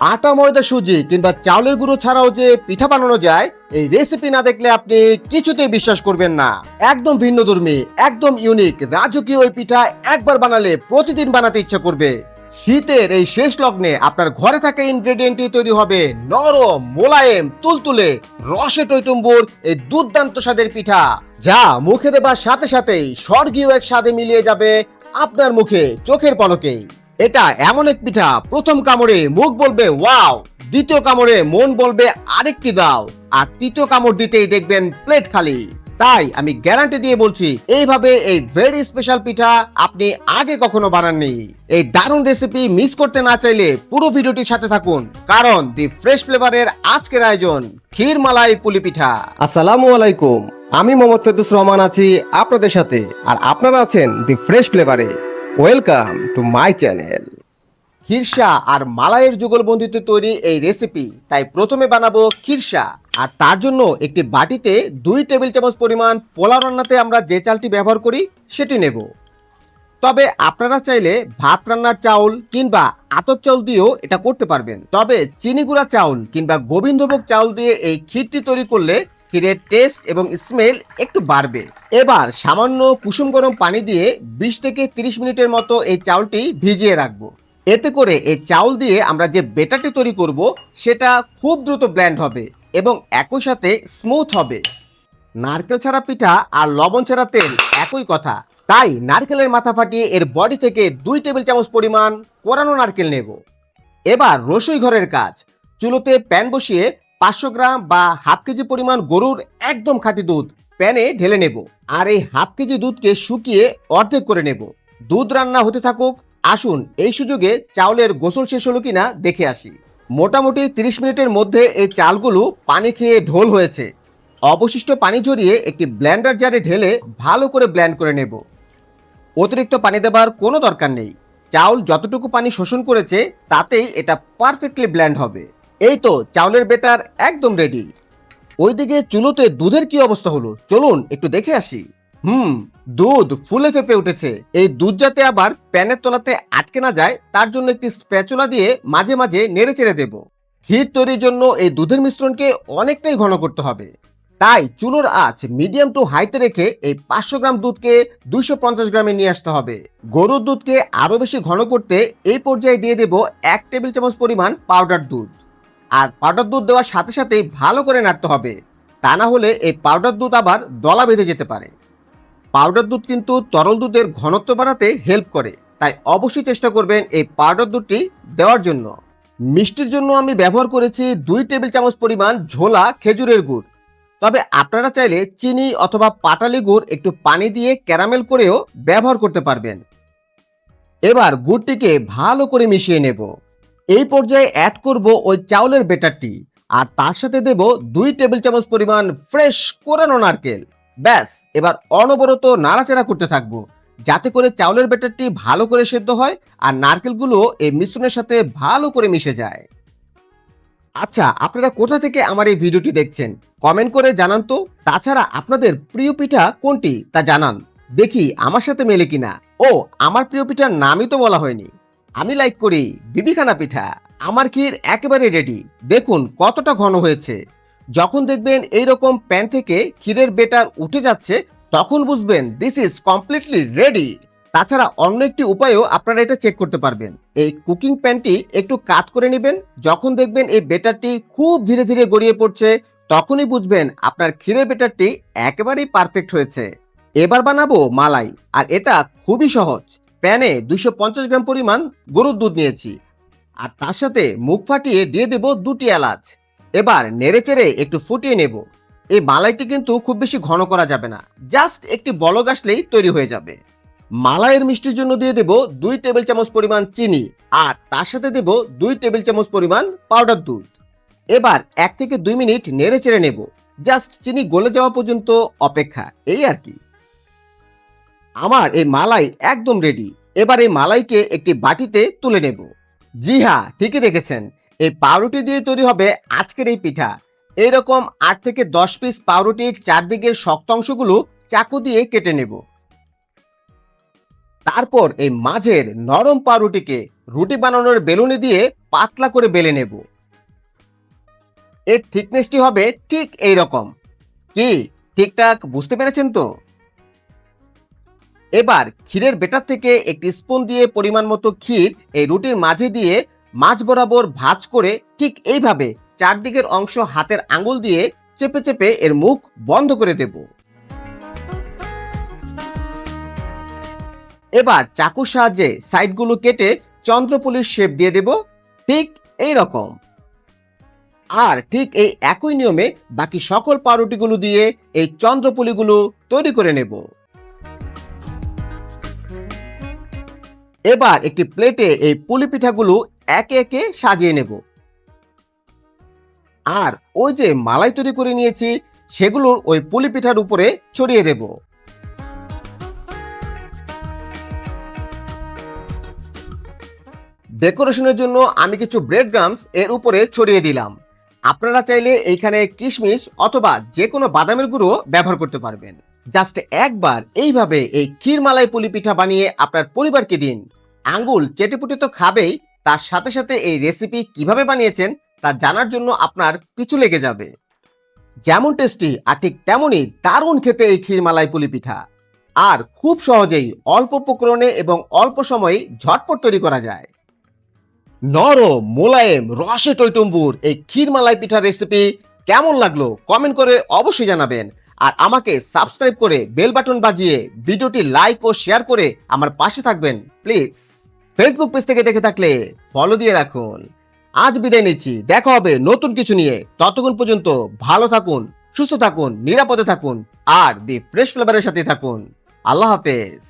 আটা ময়দা সুজি কিংবা চাউলের গুঁড়ো ছাড়াও যে পিঠা বানানো যায়, এই রেসিপি না দেখলে আপনি কিছুতেই বিশ্বাস করবেন না। একদম ভিন্নধর্মী, একদম ইউনিক, রাজকীয় ওই পিঠা একবার বানালে প্রতিদিন বানাতে ইচ্ছা করবে। শীতের এই শেষ লগ্নে আপনার ঘরে থাকা ইনগ্রেডিয়েন্টই তৈরি হবে নরম, মোলায়েম, তুলতুলে, রসে টইটুম্বুর এই দুর্দান্ত স্বাদের পিঠা, যা মুখে দেবার সাথে সাথেই স্বর্গীয় এক স্বাদে মিলিয়ে যাবে আপনার মুখে চোখের পলকেই। এটা এমন এক পিঠা, প্রথম কামড়ে মুখ বলবে ওয়াও, দ্বিতীয় কামড়ে মন বলবে আরেকটি দাও, আর তৃতীয় কামড় দিতেই দেখবেন প্লেট খালি। তাই আমি গ্যারান্টি দিয়ে বলছি, এইভাবে এই ভেরি স্পেশাল পিঠা আপনি আগে কখনো বানাননি। এই দারুণ রেসিপি মিস করতে না চাইলে পুরো ভিডিওটির সাথে থাকুন, কারণ দি ফ্রেশ ফ্লেভারের আজকের আয়োজন ক্ষীর মালাই পুলি পিঠা। আসসালামু আলাইকুম, আমি মোহাম্মদ ফেরদৌস রহমান আছি আপনাদের সাথে, আর আপনারা আছেন দি ফ্রেশ ফ্লেভারে। Welcome to my channel. খিরসা আর মালাইয়ের যুগলবন্দিতে তৈরি এই রেসিপি, তাই প্রথমে বানাবো খিরসা। আর তার জন্য একটি বাটিতে 2 টেবিল চামচ পরিমাণ পোলাও রান্নাতে আমরা যে চালটি ব্যবহার করি সেটি নেব। তবে আপনারা চাইলে ভাত রান্নার চাউল কিংবা আতপ চাউল দিয়েও এটা করতে পারবেন। তবে চিনি গুঁড়া চাউল কিংবা গোবিন্দভোগ চাউল দিয়ে এই ক্ষীরটি তৈরি করলে ক্ষীরের টেস্ট এবং স্মেল একটু বাড়বে। এবার সামান্য কুসুম গরম পানি দিয়ে 20 থেকে 30 মিনিটের মতো এই চাউলটি ভিজিয়ে রাখবো। এতে করে এই চাউল দিয়ে আমরা যে বেটারটি তৈরি করব সেটা খুব দ্রুত ব্লেন্ড হবে এবং একই সাথে স্মুথ হবে। নারকেল ছাড়া পিঠা আর লবণ ছাড়া তেল একই কথা, তাই নারকেলের মাথা ফাটিয়ে এর বডি থেকে 2 টেবিল চামচ পরিমাণ কোরানো নারকেল নেব। এবার রসুই ঘরের কাজ। চুলোতে প্যান বসিয়ে 500 গ্রাম বা হাফ কেজি পরিমাণ গরুর একদম খাঁটি দুধ প্যানে ঢেলে নেব। আর এই হাফ কেজি দুধকে শুকিয়ে অর্ধেক করে নেব। দুধ রান্না হতে থাকুক, আসুন এই সুযোগে চাউলের গোসল শেষ হলো কিনা দেখে আসি। মোটামুটি 30 মিনিটের মধ্যে এই চালগুলো পানি খেয়ে ঢোল হয়েছে। অবশিষ্ট পানি ঝরিয়ে একটি ব্লেন্ডার জারে ঢেলে ভালো করে ব্লেন্ড করে নেব। অতিরিক্ত পানি দেবার কোনো দরকার নেই। চাউল যতটুকু পানি শোষণ করেছে তাতেই এটা পারফেক্টলি ব্লেন্ড হবে। এই তো চাউলের বেটার একদম রেডি। ওইদিকে চুলোতে দুধের কি অবস্থা হলো চলুন একটু দেখে আসি। দুধ ফুলে ফেপে উঠেছে। এই দুধ যাতে আবার প্যানের তলাতে আটকে না যায় তার জন্য একটি স্প্যাচুলা দিয়ে মাঝে মাঝে নেড়ে চেড়ে দেব। ক্ষীর তৈরির জন্য এই দুধের মিশ্রণকে অনেকটাই ঘন করতে হবে, তাই চুলোর আঁচ মিডিয়াম টু হাইতে রেখে এই 500 গ্রাম দুধকে 250 গ্রামে নিয়ে আসতে হবে। গরুর দুধকে আরো বেশি ঘন করতে এই পর্যায়ে দিয়ে দেব 1 টেবিল চামচ পরিমাণ পাউডার দুধ। আর পাউডার দুধ দেওয়ার সাথে সাথেই ভালো করে নাড়তে হবে, তা না হলে এই পাউডার দুধ আবার দলা বেঁধে যেতে পারে। পাউডার দুধ কিন্তু তরল দুধের ঘনত্ব বাড়াতে হেল্প করে, তাই অবশ্যই চেষ্টা করবেন এই পাউডার দুধটি দেওয়ার জন্য। মিষ্টির জন্য আমি ব্যবহার করেছি 2 টেবিল চামচ পরিমাণ ঝোলা খেজুরের গুড়। তবে আপনারা চাইলে চিনি অথবা পাটালি গুড় একটু পানি দিয়ে ক্যারামেল করেও ব্যবহার করতে পারবেন। এবার গুড়টিকে ভালো করে মিশিয়ে নেব। এই পর্যায়ে অ্যাড করব ওই চাউলের বেটারটি, আর তার সাথে দেব 2 টেবিল চামচ পরিমাণ ফ্রেশ কোরানো নারকেল। ব্যাস, এবার অনবরত নাড়াচাড়া করতে থাকবো যাতে করে চাউলের বেটারটি ভালো করে সেদ্ধ হয় আর নারকেলগুলো এই মিশ্রণের সাথে ভালো করে মিশে যায়। আচ্ছা, আপনারা কোথা থেকে আমার এই ভিডিওটি দেখছেন কমেন্ট করে জানান তো। তাছাড়া আপনাদের প্রিয় পিঠা কোনটি তা জানান, দেখি আমার সাথে মেলে কিনা। ও, আমার প্রিয় পিঠার নামই তো বলা হয়নি। আমি লাইক করি বিবিখানা পিঠা। আমার ক্ষীর একেবারে রেডি, দেখুন কতটা ঘন হয়েছে। যখন দেখবেন এইরকম প্যান থেকে ক্ষীরের বেটার উঠে যাচ্ছে তখন বুঝবেন দিস ইজ কমপ্লিটলি রেডি। তাছাড়া অন্য একটি উপায়েও আপনারা এটা চেক করতে পারবেন। এই কুকিং প্যানটি একটু কাত করে নেবেন। যখন দেখবেন এই বেটারটি খুব ধীরে ধীরে গড়িয়ে পড়ছে তখনই বুঝবেন আপনার ক্ষীরের বেটারটি একেবারেই পারফেক্ট হয়েছে। এবার বানাবো মালাই, আর এটা খুবই সহজ। প্যানে 250 গ্রাম পরিমাণ গরুর দুধ নিয়েছি, আর তার সাথে মুখ ফাটিয়ে দিয়ে দেব 2টি এলাচ। এবার নেড়েচেড়ে একটু ফুটিয়ে নেব। এই মালাইটি কিন্তু খুব বেশি ঘন করা যাবে না, জাস্ট একটি বলক আসলেই তৈরি হয়ে যাবে। মালাইয়ের মিষ্টির জন্য দিয়ে দেব 2 টেবিল চামচ পরিমাণ চিনি, আর তার সাথে দেব 2 টেবিল চামচ পরিমাণ পাউডার দুধ। এবার 1 থেকে 2 মিনিট নেড়ে চেড়ে নেব, জাস্ট চিনি গলে যাওয়া পর্যন্ত অপেক্ষা, এই আর কি। আমার এই মালাই একদম রেডি। এবার এই মালাইকে একটি বাটিতে তুলে নেব। জি হ্যাঁ, ঠিকই দেখেছেন, এই পাউরুটি দিয়ে তৈরি হবে আজকের এই পিঠা। এইরকম 8 থেকে 10 পিস পাউরুটির চারদিকের শক্ত অংশগুলো চাকু দিয়ে কেটে নেব। তারপর এই মাঝের নরম পাউরুটিকে রুটি বানানোর বেলুনি দিয়ে পাতলা করে বেলে নেব। এর থিকনেসটি হবে ঠিক এই রকম। কি ঠিকঠাক বুঝতে পেরেছেন তো? এবার ক্ষীরের বেটার থেকে একটি স্পুন দিয়ে পরিমাণ মতো ক্ষীর এই রুটির মাঝে দিয়ে মাঝ বরাবর ভাঁজ করে ঠিক এইভাবে চারদিকের অংশ হাতের আঙ্গুল দিয়ে চেপে চেপে এর মুখ বন্ধ করে দেব। এবার চাকুর সাহায্যে সাইডগুলো কেটে চন্দ্রপুলির শেপ দিয়ে দেব, ঠিক এই রকম। আর ঠিক এই একই নিয়মে বাকি সকল পাউরুটিগুলো দিয়ে এই চন্দ্রপুলিগুলো তৈরি করে নেব। এবার একটি প্লেটে এই পুলি পিঠাগুলো একে একে সাজিয়ে নেব। আর ওই যে মালাই তৈরি করে নিয়েছি সেগুলোর ওই পুলি পিঠার উপরে ছড়িয়ে দেব। ডেকোরেশনের জন্য আমি কিছু ব্রেড ক্রাম্বস এর উপরে ছড়িয়ে দিলাম। আপনারা চাইলে এইখানে কিশমিশ অথবা যে কোনো বাদামের গুঁড়ো ব্যবহার করতে পারবেন। জাস্ট একবার এইভাবে এই ক্ষীর মালাই পুলি পিঠা বানিয়ে আপনার পরিবারকে দিন। আঙ্গুল চেটেপুটে তো খাবেই, তার সাথে সাথে এই রেসিপি কিভাবে বানিয়েছেন তা জানার জন্য আপনার পিছু লেগে যাবে। যেমন টেস্টি আর ঠিক তেমনই দারুণ খেতে এই ক্ষীর মালাই পুলি পিঠা। আর খুব সহজেই অল্প উপকরণে এবং অল্প সময়ে ঝটপট তৈরি করা যায়। নরম মোলায়েম রসে টইটুম্বুর এই ক্ষীর মালাই পিঠার রেসিপি কেমন লাগলো কমেন্ট করে অবশ্যই জানাবেন। আর আমাকে সাবস্ক্রাইব করে বেল বাটন বাজিয়ে ভিডিওটি লাইক ও শেয়ার করে আমার পাশে থাকবেন প্লিজ। ফেসবুক পেজ থেকে দেখে থাকলে ফলো দিয়ে রাখুন। আজ বিদায় নিচ্ছি, দেখা হবে নতুন কিছু নিয়ে। ততক্ষণ পর্যন্ত ভালো থাকুন, সুস্থ থাকুন, নিরাপদে থাকুন আর দি ফ্রেশ ফ্লেভারের সাথে থাকুন। আল্লাহ হাফেজ।